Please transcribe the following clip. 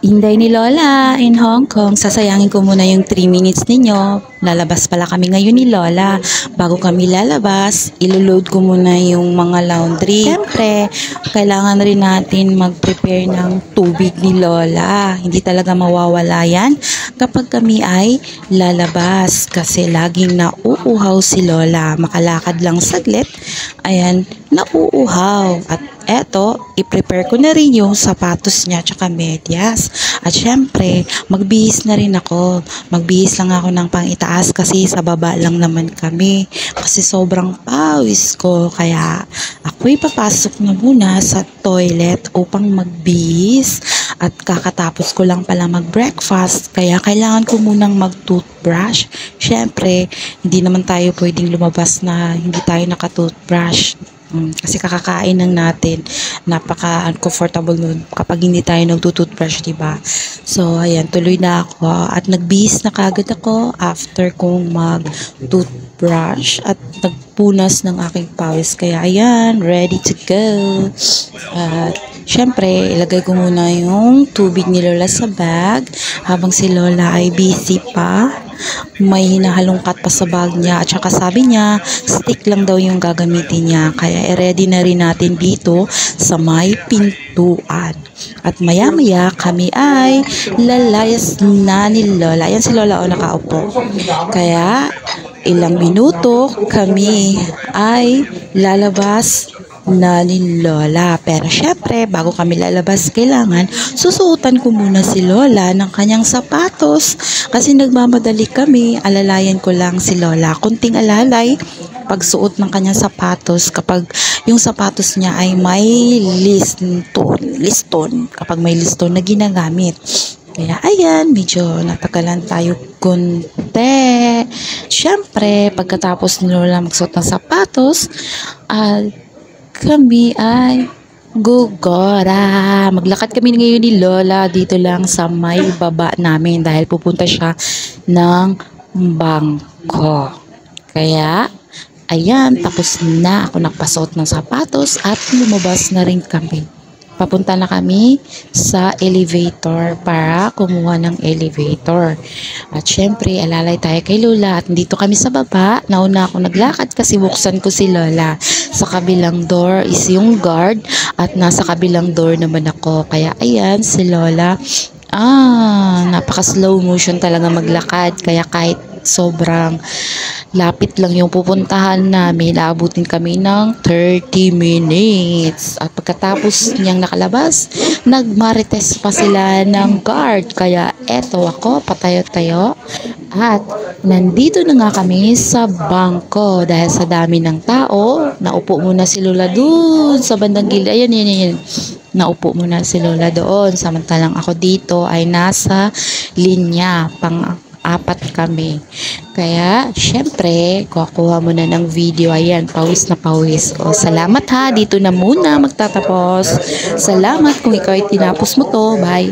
Hinday ni Lola in Hong Kong. Sasayangin ko muna yung 3 minutes ninyo. Lalabas pala kami ngayon ni Lola. Bago kami lalabas, iloload ko muna yung mga laundry. Siyempre, kailangan rin natin mag-prepare ng tubig ni Lola. Hindi talaga mawawala yan kapag kami ay lalabas. Kasi laging nauuhaw si Lola. Makalakad lang saglit. Ayan, nauuhaw. At eto, i-prepare ko na rin yung sapatos niya tsaka medyas. At syempre, magbihis na rin ako. Magbihis lang ako ng pang-itaas kasi sa baba lang naman kami. Kasi sobrang pawis ko. Kaya ako'y papasok na muna sa toilet upang magbihis. At kakatapos ko lang pala mag-breakfast. Kaya kailangan ko munang mag-toothbrush. Syempre, hindi naman tayo pwedeng lumabas na hindi tayo naka-toothbrush. Kasi kakakain lang natin, napaka-uncomfortable nun kapag hindi tayo nagtutoothbrush, diba? So, ayan, tuloy na ako at nagbihis na kagad ako after kong mag-toothbrush at nagpunas ng aking pawis. Kaya, ayan, ready to go. At, syempre, ilagay ko muna yung tubig ni Lola sa bag habang si Lola ay busy pa. May hinahalongkat pa sa bag niya at saka sabi niya stick lang daw yung gagamitin niya, kaya i-ready na rin natin dito sa may pintuan. At maya maya kami ay lalayas na ni Lola. Ayan si Lola o nakaupo. Kaya ilang minuto kami ay lalabas na ni Lola. Pero syempre, bago kami lalabas, kailangan susuotan ko muna si Lola ng kanyang sapatos kasi nagmamadali kami. Alalayan ko lang si Lola. Kunting alalay pagsuot ng kanyang sapatos kapag yung sapatos niya ay may liston, kapag may liston na ginagamit. Kaya ayan, medyo natagalan tayo konti. Syempre, pagkatapos ni Lola magsuot ng sapatos, kami ay gugora. Maglakad kami ngayon ni Lola dito lang sa may baba namin dahil pupunta siya ng bangko. Kaya, ayan, tapos na ako nagpasuot ng sapatos at lumabas na rin kami. Papunta na kami sa elevator para kumuha ng elevator. At syempre, alalay tayo kay Lola at dito kami sa baba. Nauna ako naglakad kasi buksan ko si Lola. Sa kabilang door is yung guard at nasa kabilang door naman ako. Kaya ayan, si Lola, napaka slow motion talaga maglakad. Kaya kahit sobrang lapit lang yung pupuntahan namin, aabutin kami ng 30 minutes. At pagkatapos niyang nakalabas, nagmarites pa sila ng guard. Kaya eto ako, patayo-tayo. At nandito na nga kami sa bangko dahil sa dami ng tao. Naupo muna si Lola doon sa bandang gilid. Ayan. Naupo muna si Lola doon. Samantalang ako dito ay nasa linya, pang-apat kami. Kaya, syempre, kukuha muna ng video. Ayan, pawis na pawis. O, salamat ha. Dito na muna magtatapos. Salamat kung ikaw ay tinapos mo to. Bye.